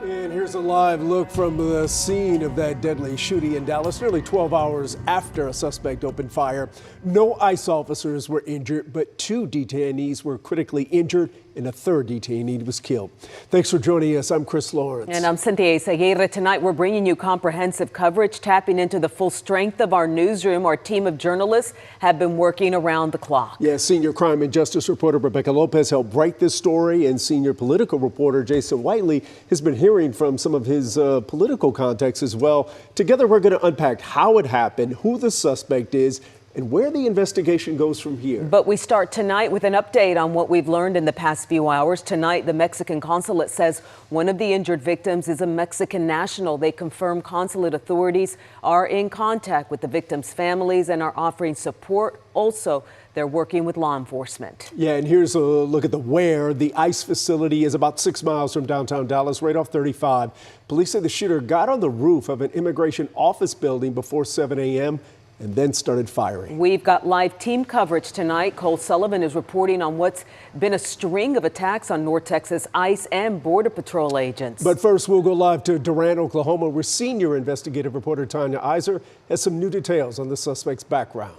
And here's a live look from the scene of that deadly shooting in Dallas, nearly 12 hours after a suspect opened fire. No ICE officers were injured, but 2 detainees were critically injured and a 3rd detainee was killed. Thanks for joining us. I'm Chris Lawrence. And I'm Cynthia Izaguirre. Tonight, we're bringing you comprehensive coverage, tapping into the full strength of our newsroom. Our team of journalists have been working around the clock. Yeah, senior crime and justice reporter Rebecca Lopez helped break this story, and senior political reporter Jason Whiteley has been hearing from some of his political contacts as well. Together, we're going to unpack how it happened, who the suspect is, and where the investigation goes from here. But we start tonight with an update on what we've learned in the past few hours. Tonight, the Mexican consulate says one of the injured victims is a Mexican national. They confirm consulate authorities are in contact with the victims' families and are offering support. Also, they're working with law enforcement. Yeah, and here's a look at the where. The ICE facility is about 6 miles from downtown Dallas, right off 35. Police say the shooter got on the roof of an immigration office building before 7 a.m. and then started firing. We've got live team coverage tonight. Cole Sullivan is reporting on what's been a string of attacks on North Texas ICE and Border Patrol agents. But first, we'll go live to Durant, Oklahoma, where senior investigative reporter Tanya Iser has some new details on the suspect's background.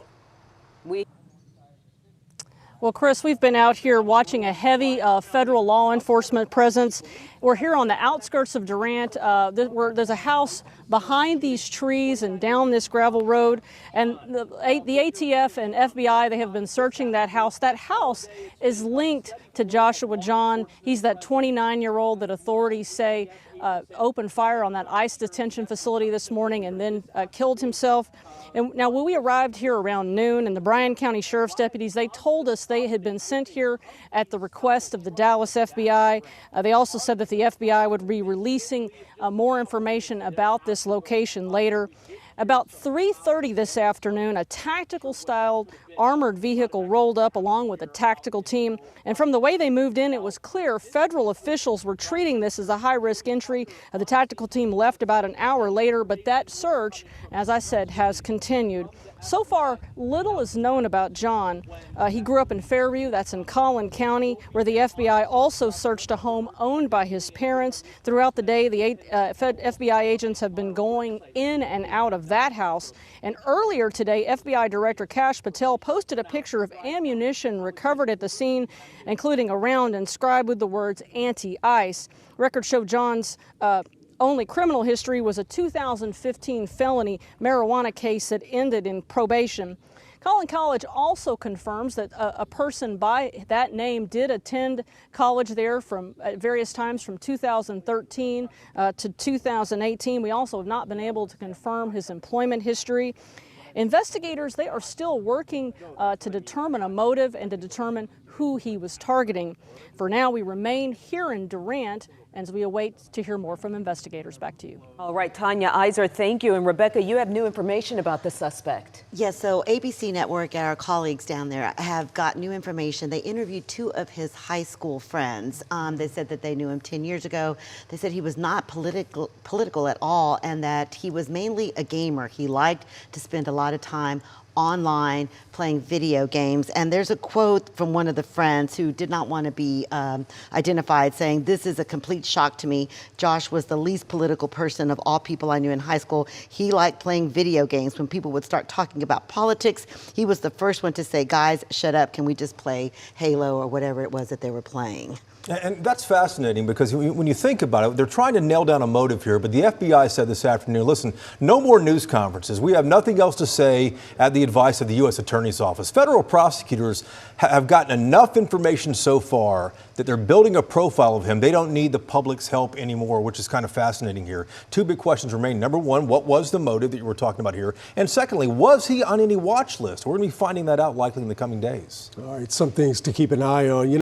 Well, Chris, we've been out here watching a heavy federal law enforcement presence. We're here on the outskirts of Durant. There's a house behind these trees and down this gravel road. And the ATF and FBI, they have been searching that house. That house is linked to Joshua Jahn. He's that 29-year-old that authorities say opened fire on that ICE detention facility this morning and then killed himself. And now, when we arrived here around noon, and the Bryan County Sheriff's deputies, they told us they had been sent here at the request of the Dallas FBI. They also said that the FBI would be releasing more information about this location later. About 3:30 this afternoon, a tactical-style armored vehicle rolled up along with a tactical team. And from the way they moved in, it was clear federal officials were treating this as a high-risk entry. The tactical team left about an hour later, but that search, as I said, has continued. So far, little is known about John. He grew up in Fairview, that's in Collin County, where the FBI also searched a home owned by his parents. Throughout the day, the FBI agents have been going in and out of that house. And earlier today, FBI Director Kash Patel posted a picture of ammunition recovered at the scene, including a round inscribed with the words anti-ICE. Records show John's only criminal history was a 2015 felony marijuana case that ended in probation. Collin College also confirms that a person by that name did attend college there at various times from 2013 to 2018. We also have not been able to confirm his employment history. Investigators, they are still working to determine a motive and to determine who he was targeting. For now, we remain here in Durant as we await to hear more from investigators. Back to you. All right, Tanya Iser, thank you. And Rebecca, you have new information about the suspect. Yes, so ABC Network and our colleagues down there have got new information. They interviewed 2 of his high school friends. They said that they knew him 10 years ago. They said he was not political at all, and that he was mainly a gamer. He liked to spend a lot of time online playing video games. And there's a quote from one of the friends who did not want to be identified, saying, "This is a complete shock to me. Josh was the least political person of all people I knew in high school. He liked playing video games. When people would start talking about politics, he was the first one to say, 'Guys, shut up. Can we just play Halo or whatever it was that they were playing?'" And that's fascinating because when you think about it, they're trying to nail down a motive here. But the FBI said this afternoon, listen, no more news conferences. We have nothing else to say at the advice of the U.S. Attorney's Office. Federal prosecutors have gotten enough information so far that they're building a profile of him. They don't need the public's help anymore, which is kind of fascinating here. 2 big questions remain. Number one, what was the motive that you were talking about here? And secondly, was he on any watch list? We're going to be finding that out likely in the coming days. All right, some things to keep an eye on.